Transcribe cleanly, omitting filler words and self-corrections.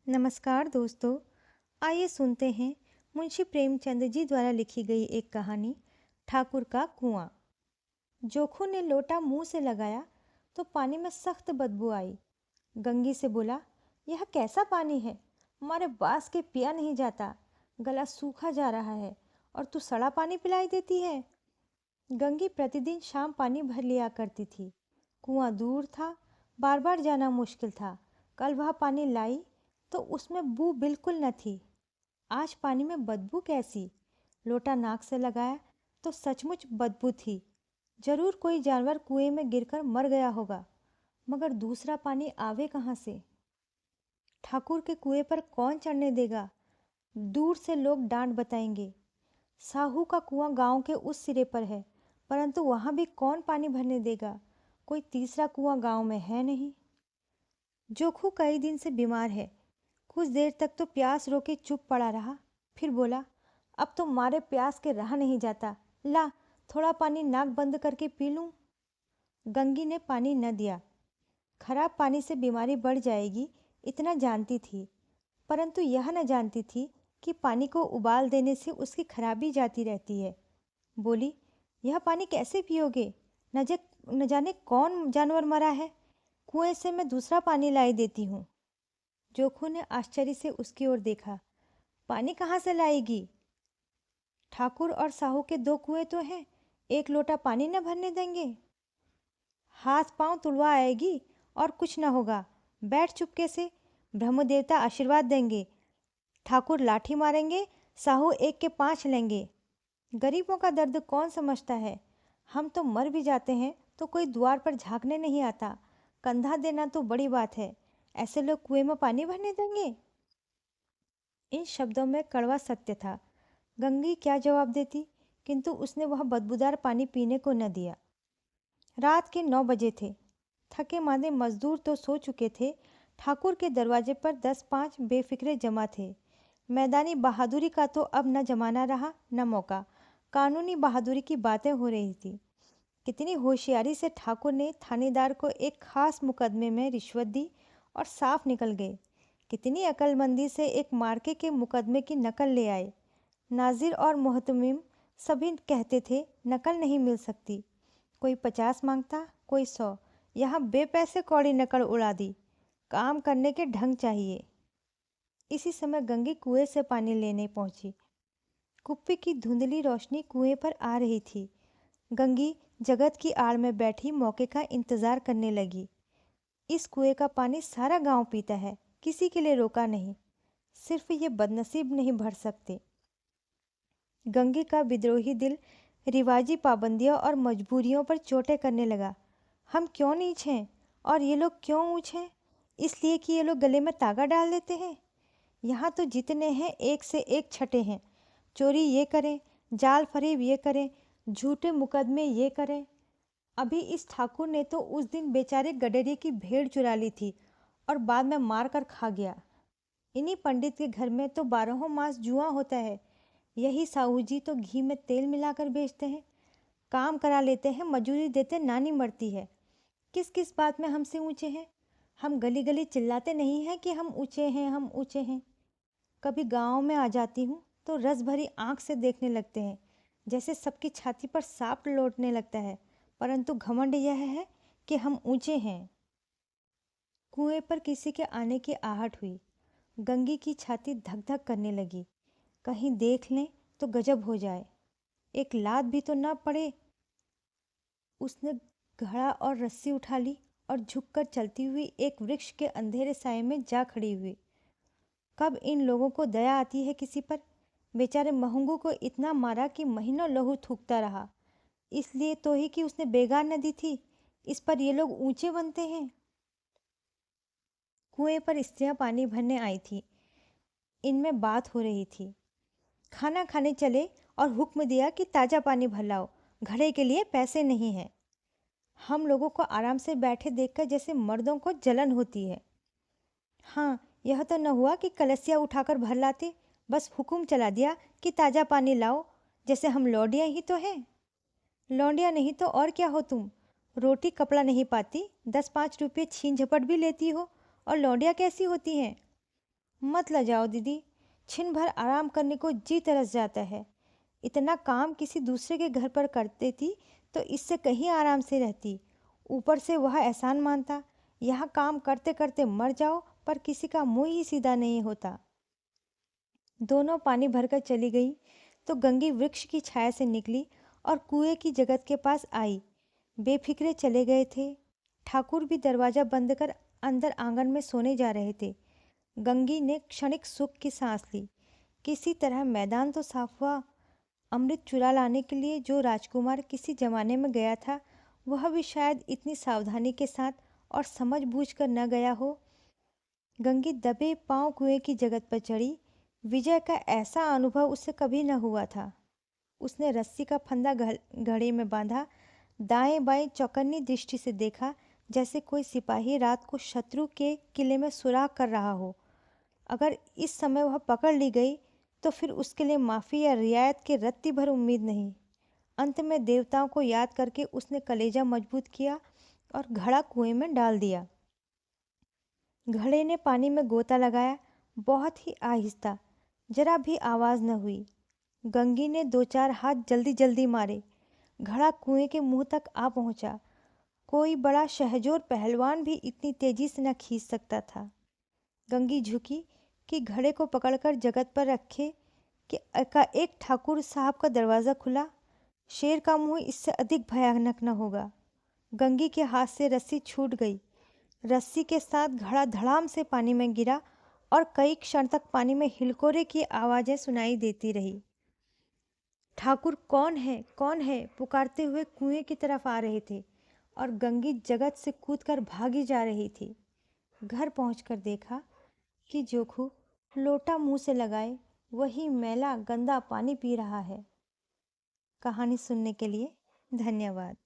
नमस्कार दोस्तों। आइए सुनते हैं मुंशी प्रेमचंद जी द्वारा लिखी गई एक कहानी, ठाकुर का कुआं। जोखू ने लोटा मुंह से लगाया तो पानी में सख्त बदबू आई। गंगी से बोला, यह कैसा पानी है? हमारे बास के पिया नहीं जाता, गला सूखा जा रहा है और तू सड़ा पानी पिलाई देती है। गंगी प्रतिदिन शाम पानी भर लिया करती थी। कुआं दूर था, बार बार जाना मुश्किल था। कल वह पानी लाई तो उसमें बू बिल्कुल न थी। आज पानी में बदबू कैसी? लोटा नाक से लगाया तो सचमुच बदबू थी। जरूर कोई जानवर कुएं में गिरकर मर गया होगा, मगर दूसरा पानी आवे कहाँ से? ठाकुर के कुएं पर कौन चढ़ने देगा? दूर से लोग डांट बताएंगे। साहू का कुआं गांव के उस सिरे पर है, परंतु वहां भी कौन पानी भरने देगा? कोई तीसरा कुआं गांव में है नहीं। जोखू कई दिन से बीमार है। कुछ देर तक तो प्यास रोके चुप पड़ा रहा, फिर बोला, अब तो मारे प्यास के रहा नहीं जाता। ला, थोड़ा पानी नाक बंद करके पी लूं। गंगी ने पानी न दिया। खराब पानी से बीमारी बढ़ जाएगी इतना जानती थी, परंतु यह न जानती थी कि पानी को उबाल देने से उसकी खराबी जाती रहती है। बोली, यह पानी कैसे पियोगे? न जाने कौन जानवर मरा है। कुएं से मैं दूसरा पानी लाई देती हूँ। जोखू ने आश्चर्य से उसकी ओर देखा। पानी कहाँ से लाएगी? ठाकुर और साहू के दो कुएं तो हैं, एक लोटा पानी न भरने देंगे? हाथ पांव तुड़वा आएगी और कुछ न होगा। बैठ चुपके से, ब्रह्म देवता आशीर्वाद देंगे। ठाकुर लाठी मारेंगे, साहू एक के 5 लेंगे। गरीबों का दर्द कौन समझता है? हम तो मर भी जाते हैं तो कोई द्वार पर झांकने नहीं आता। कंधा देना तो बड़ी बात है, ऐसे लोग कुएं में पानी भरने देंगे? इन शब्दों में कड़वा सत्य था। गंगी क्या जवाब देती, किंतु उसने वह बदबूदार पानी पीने को न दिया। रात के 9 बजे थे। थके मांदे मजदूर तो सो चुके थे। ठाकुर के दरवाजे पर 10-5 बेफिक्रे जमा थे। मैदानी बहादुरी का तो अब न जमाना रहा न मौका। कानूनी बहादुरी की बातें हो रही थी। कितनी होशियारी से ठाकुर ने थानेदार को एक खास मुकदमे में रिश्वत दी और साफ निकल गए। कितनी अक्लमंदी से एक मार्के के मुकदमे की नकल ले आए। नाजिर और मोहतमिम सभी कहते थे नकल नहीं मिल सकती। कोई 50 मांगता, कोई 100। यहाँ बेपैसे कौड़ी नकल उड़ा दी। काम करने के ढंग चाहिए। इसी समय गंगी कुएं से पानी लेने पहुंची। कुप्पी की धुंधली रोशनी कुएं पर आ रही थी। गंगी जगत की आड़ में बैठी मौके का इंतजार करने लगी। इस कुएं का पानी सारा गांव पीता है, किसी के लिए रोका नहीं। सिर्फ ये बदनसीब नहीं भर सकते। गंगी का विद्रोही दिल रिवाजी पाबंदियों और मजबूरियों पर चोटें करने लगा। हम क्यों नीच हैं और ये लोग क्यों ऊंच हैं? इसलिए कि ये लोग गले में तागा डाल देते हैं। यहाँ तो जितने हैं एक से एक छठे हैं। चोरी ये करें, जाल फरेब ये करें, झूठे मुकदमे ये करें। अभी इस ठाकुर ने तो उस दिन बेचारे गडेरिए की भेड़ चुरा ली थी और बाद में मार कर खा गया। इन्हीं पंडित के घर में तो 12 मास जुआ होता है। यही साहू जी तो घी में तेल मिलाकर बेचते हैं। काम करा लेते हैं, मजूरी देते नानी मरती है। किस किस बात में हमसे ऊंचे हैं? हम गली गली चिल्लाते नहीं हैं कि हम ऊंचे हैं, हम ऊंचे हैं। कभी गांव में आ जाती हूँ तो रस भरी आंख से देखने लगते हैं, जैसे सबकी छाती पर सांप लौटने लगता है। परंतु घमंड यह है कि हम ऊंचे हैं। कुएं पर किसी के आने की आहट हुई। गंगी की छाती धक धक करने लगी। कहीं देख लें तो गजब हो जाए, एक लात भी तो न पड़े। उसने घड़ा और रस्सी उठा ली और झुककर चलती हुई एक वृक्ष के अंधेरे साये में जा खड़ी हुई। कब इन लोगों को दया आती है किसी पर? बेचारे महंगू को इतना मारा कि महीनों लहू थूकता रहा। इसलिए तो ही कि उसने बेगार न दी थी। इस पर ये लोग ऊंचे बनते हैं। कुएं पर स्त्रियां पानी भरने आई थी। इनमें बात हो रही थी। खाना खाने चले और हुक्म दिया कि ताज़ा पानी भर लाओ, घड़े के लिए पैसे नहीं हैं। हम लोगों को आराम से बैठे देखकर जैसे मर्दों को जलन होती है। हाँ, यह तो न हुआ कि कलसिया उठाकर भर लाते, बस हुक्म चला दिया कि ताज़ा पानी लाओ, जैसे हम लौंडिया ही तो हैं। लौंडिया नहीं तो और क्या हो तुम? रोटी कपड़ा नहीं पाती, 10-5 रुपये छीन झपट भी लेती हो और लौंडिया कैसी होती हैं? मत लजाओ दीदी, छिन भर आराम करने को जी तरस जाता है। इतना काम किसी दूसरे के घर पर करती थी तो इससे कहीं आराम से रहती। ऊपर से वह एहसान मानता, यहाँ काम करते करते मर जाओ पर किसी का मुंह ही सीधा नहीं होता। दोनों पानी भरकर चली गई तो गंगी वृक्ष की छाया से निकली और कुएं की जगत के पास आई। बेफिक्रे चले गए थे। ठाकुर भी दरवाजा बंद कर अंदर आंगन में सोने जा रहे थे। गंगी ने क्षणिक सुख की सांस ली। किसी तरह मैदान तो साफ हुआ। अमृत चुरा लाने के लिए जो राजकुमार किसी जमाने में गया था वह भी शायद इतनी सावधानी के साथ और समझ बूझ कर न गया हो। गंगी दबे पांव कुएं की जगत पर चढ़ी। विजय का ऐसा अनुभव उससे कभी न हुआ था। उसने रस्सी का फंदा घड़े में बांधा, दाएं बाएं चौकन्नी दृष्टि से देखा, जैसे कोई सिपाही रात को शत्रु के किले में सुराग कर रहा हो। अगर इस समय वह पकड़ ली गई तो फिर उसके लिए माफ़ी या रियायत की रत्ती भर उम्मीद नहीं। अंत में देवताओं को याद करके उसने कलेजा मजबूत किया और घड़ा कुएं में डाल दिया। घड़े ने पानी में गोता लगाया, बहुत ही आहिस्ता, जरा भी आवाज़ न हुई। गंगी ने दो चार हाथ जल्दी जल्दी मारे। घड़ा कुएं के मुंह तक आ पहुंचा। कोई बड़ा शहजोर पहलवान भी इतनी तेजी से न खींच सकता था। गंगी झुकी कि घड़े को पकड़कर जगत पर रखे कि एकाएक ठाकुर साहब का दरवाज़ा खुला। शेर का मुंह इससे अधिक भयानक न होगा। गंगी के हाथ से रस्सी छूट गई। रस्सी के साथ घड़ा धड़ाम से पानी में गिरा और कई क्षण तक पानी में हिलकोरे की आवाज़ें सुनाई देती रही। ठाकुर कौन है पुकारते हुए कुएं की तरफ आ रहे थे और गंगी जगत से कूदकर भागी जा रही थी। घर पहुंचकर देखा कि जोखू लोटा मुंह से लगाए वही मैला गंदा पानी पी रहा है। कहानी सुनने के लिए धन्यवाद।